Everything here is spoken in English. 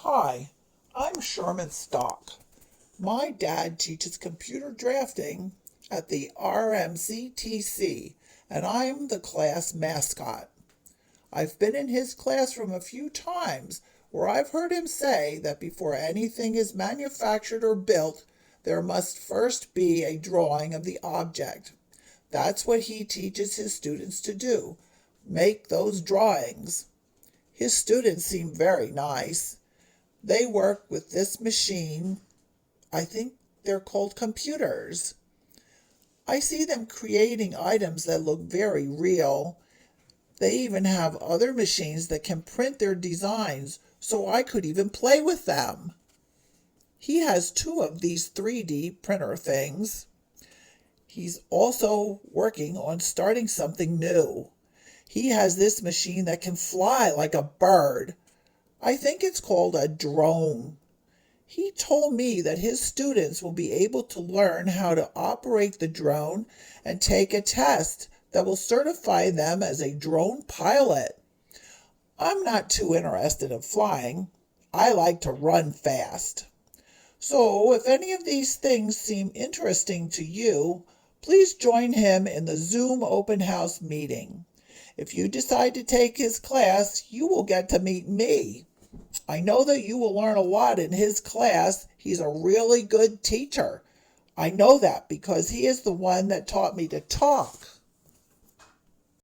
Hi, I'm Sherman Stock. My dad teaches computer drafting at the RMCTC, and I'm the class mascot. I've been in his classroom a few times where I've heard him say that before anything is manufactured or built, there must first be a drawing of the object. That's what he teaches his students to do, make those drawings. His students seem very nice. They work with this machine. I think they're called computers. I see them creating items that look very real. They even have other machines that can print their designs, so I could even play with them. He has two of these 3D printer things. He's also working on starting something new. He has this machine that can fly like a bird. I think it's called a drone. He told me that his students will be able to learn how to operate the drone and take a test that will certify them as a drone pilot. I'm not too interested in flying. I like to run fast. So if any of these things seem interesting to you, please join him in the Zoom open house meeting. If you decide to take his class, you will get to meet me. I know that you will learn a lot in his class. He's a really good teacher. I know that because he is the one that taught me to talk.